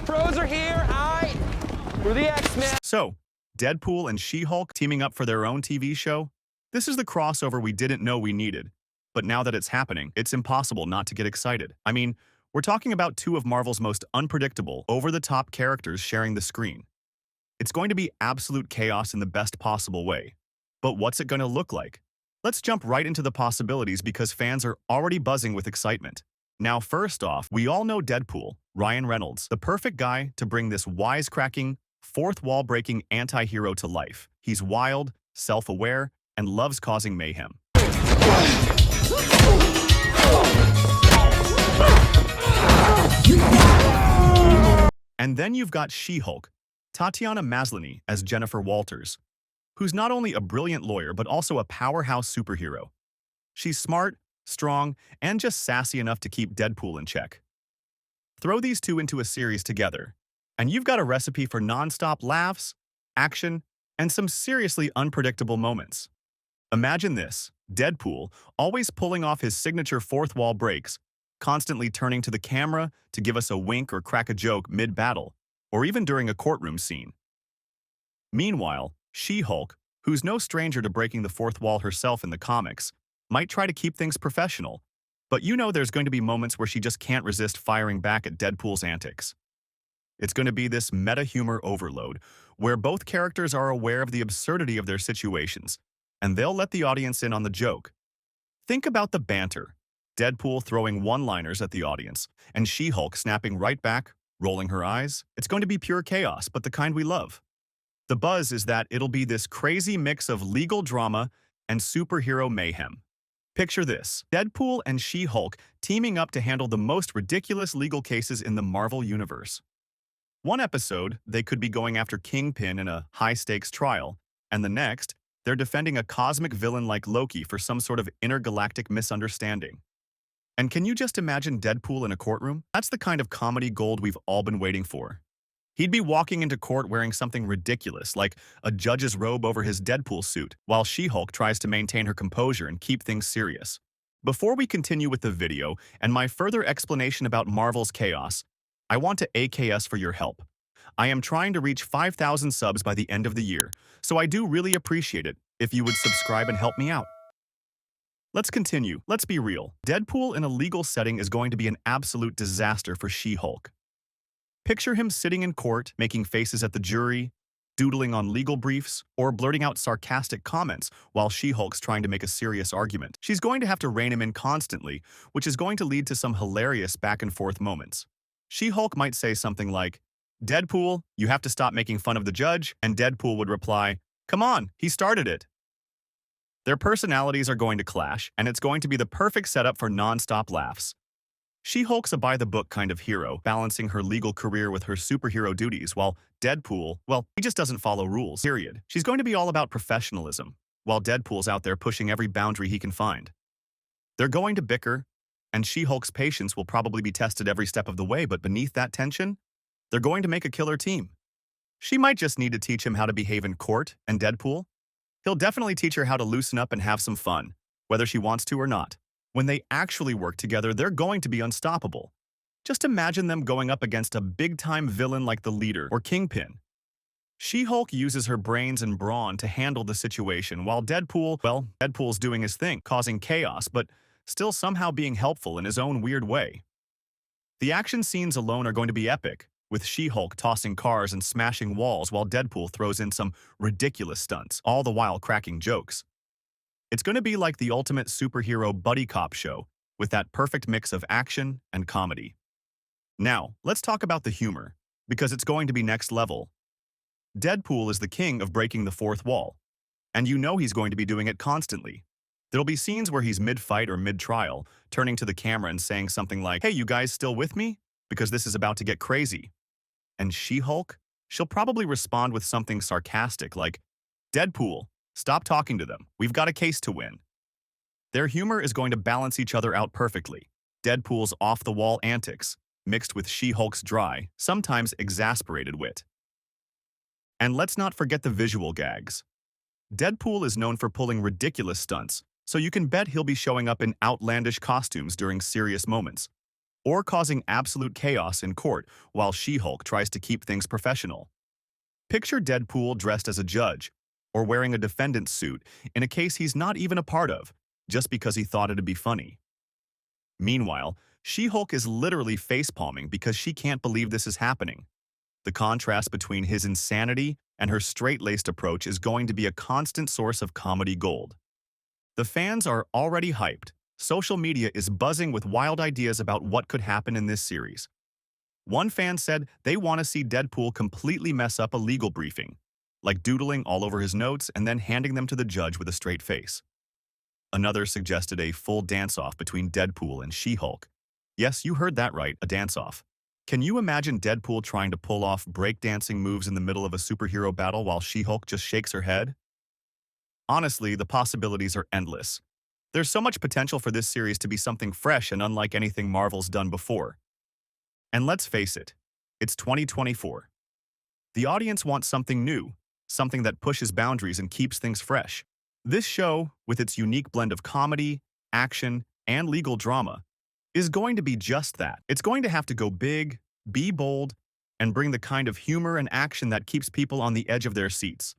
the pros are here. We're the X-Men. So, Deadpool and She-Hulk teaming up for their own TV show? This is the crossover we didn't know we needed. But now that it's happening, it's impossible not to get excited. I mean, we're talking about two of Marvel's most unpredictable, over-the-top characters sharing the screen. It's going to be absolute chaos in the best possible way. But what's it going to look like? Let's jump right into the possibilities because fans are already buzzing with excitement. Now, first off, we all know Deadpool, Ryan Reynolds, the perfect guy to bring this wisecracking, fourth-wall-breaking anti-hero to life. He's wild, self-aware, and loves causing mayhem. And then you've got She-Hulk, Tatiana Maslany as Jennifer Walters, who's not only a brilliant lawyer but also a powerhouse superhero. She's smart, strong, and just sassy enough to keep Deadpool in check. Throw these two into a series together, and you've got a recipe for non-stop laughs, action, and some seriously unpredictable moments. Imagine this, Deadpool always pulling off his signature fourth wall breaks, constantly turning to the camera to give us a wink or crack a joke mid-battle, or even during a courtroom scene. Meanwhile, She-Hulk, who's no stranger to breaking the fourth wall herself in the comics, might try to keep things professional, but you know there's going to be moments where she just can't resist firing back at Deadpool's antics. It's going to be this meta-humor overload, where both characters are aware of the absurdity of their situations, and they'll let the audience in on the joke. Think about the banter. Deadpool throwing one-liners at the audience, and She-Hulk snapping right back, rolling her eyes. It's going to be pure chaos, but the kind we love. The buzz is that it'll be this crazy mix of legal drama and superhero mayhem. Picture this, Deadpool and She-Hulk teaming up to handle the most ridiculous legal cases in the Marvel Universe. One episode, they could be going after Kingpin in a high-stakes trial, and the next, they're defending a cosmic villain like Loki for some sort of intergalactic misunderstanding. And can you just imagine Deadpool in a courtroom? That's the kind of comedy gold we've all been waiting for. He'd be walking into court wearing something ridiculous, like a judge's robe over his Deadpool suit, while She-Hulk tries to maintain her composure and keep things serious. Before we continue with the video and my further explanation about Marvel's chaos, I want to AKS for your help. I am trying to reach 5,000 subs by the end of the year, so I do really appreciate it if you would subscribe and help me out. Let's continue. Let's be real. Deadpool in a legal setting is going to be an absolute disaster for She-Hulk. Picture him sitting in court, making faces at the jury, doodling on legal briefs, or blurting out sarcastic comments while She-Hulk's trying to make a serious argument. She's going to have to rein him in constantly, which is going to lead to some hilarious back-and-forth moments. She-Hulk might say something like, "Deadpool, you have to stop making fun of the judge," and Deadpool would reply, "Come on, he started it." Their personalities are going to clash, and it's going to be the perfect setup for non-stop laughs. She-Hulk's a by-the-book kind of hero, balancing her legal career with her superhero duties, while Deadpool, well, he just doesn't follow rules, period. She's going to be all about professionalism, while Deadpool's out there pushing every boundary he can find. They're going to bicker, and She-Hulk's patience will probably be tested every step of the way, but beneath that tension, they're going to make a killer team. She might just need to teach him how to behave in court, and Deadpool? He'll definitely teach her how to loosen up and have some fun, whether she wants to or not. When they actually work together, they're going to be unstoppable. Just imagine them going up against a big-time villain like the Leader or Kingpin. She-Hulk uses her brains and brawn to handle the situation, while Deadpool, well, Deadpool's doing his thing, causing chaos, but still somehow being helpful in his own weird way. The action scenes alone are going to be epic, with She-Hulk tossing cars and smashing walls while Deadpool throws in some ridiculous stunts, all the while cracking jokes. It's going to be like the ultimate superhero buddy cop show, with that perfect mix of action and comedy. Now, let's talk about the humor, because it's going to be next level. Deadpool is the king of breaking the fourth wall, and you know he's going to be doing it constantly. There'll be scenes where he's mid-fight or mid-trial, turning to the camera and saying something like, "Hey, you guys still with me? Because this is about to get crazy." And She-Hulk? She'll probably respond with something sarcastic like, "Deadpool, stop talking to them. We've got a case to win." Their humor is going to balance each other out perfectly. Deadpool's off-the-wall antics, mixed with She-Hulk's dry, sometimes exasperated wit. And let's not forget the visual gags. Deadpool is known for pulling ridiculous stunts, so you can bet he'll be showing up in outlandish costumes during serious moments. or causing absolute chaos in court while She-Hulk tries to keep things professional. Picture Deadpool dressed as a judge, or wearing a defendant's suit in a case he's not even a part of, just because he thought it'd be funny. Meanwhile, She-Hulk is literally facepalming because she can't believe this is happening. The contrast between his insanity and her straight-laced approach is going to be a constant source of comedy gold. The fans are already hyped. Social media is buzzing with wild ideas about what could happen in this series. One fan said they want to see Deadpool completely mess up a legal briefing, like doodling all over his notes and then handing them to the judge with a straight face. Another suggested a full dance-off between Deadpool and She-Hulk. Yes, you heard that right, a dance-off. Can you imagine Deadpool trying to pull off breakdancing moves in the middle of a superhero battle while She-Hulk just shakes her head? Honestly, the possibilities are endless. There's so much potential for this series to be something fresh and unlike anything Marvel's done before. And let's face it, it's 2024. The audience wants something new, something that pushes boundaries and keeps things fresh. This show, with its unique blend of comedy, action, and legal drama, is going to be just that. It's going to have to go big, be bold, and bring the kind of humor and action that keeps people on the edge of their seats.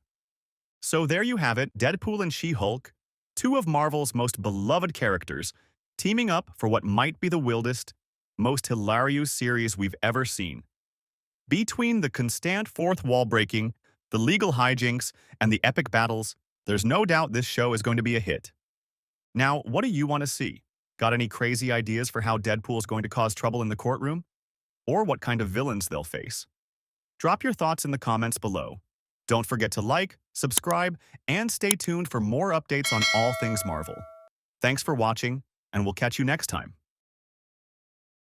So there you have it, Deadpool and She-Hulk, two of Marvel's most beloved characters, teaming up for what might be the wildest, most hilarious series we've ever seen. Between the constant fourth wall breaking, the legal hijinks, and the epic battles, there's no doubt this show is going to be a hit. Now, what do you want to see? Got any crazy ideas for how Deadpool's going to cause trouble in the courtroom? Or what kind of villains they'll face? Drop your thoughts in the comments below. Don't forget to like, subscribe, and stay tuned for more updates on all things Marvel. Thanks for watching, and we'll catch you next time.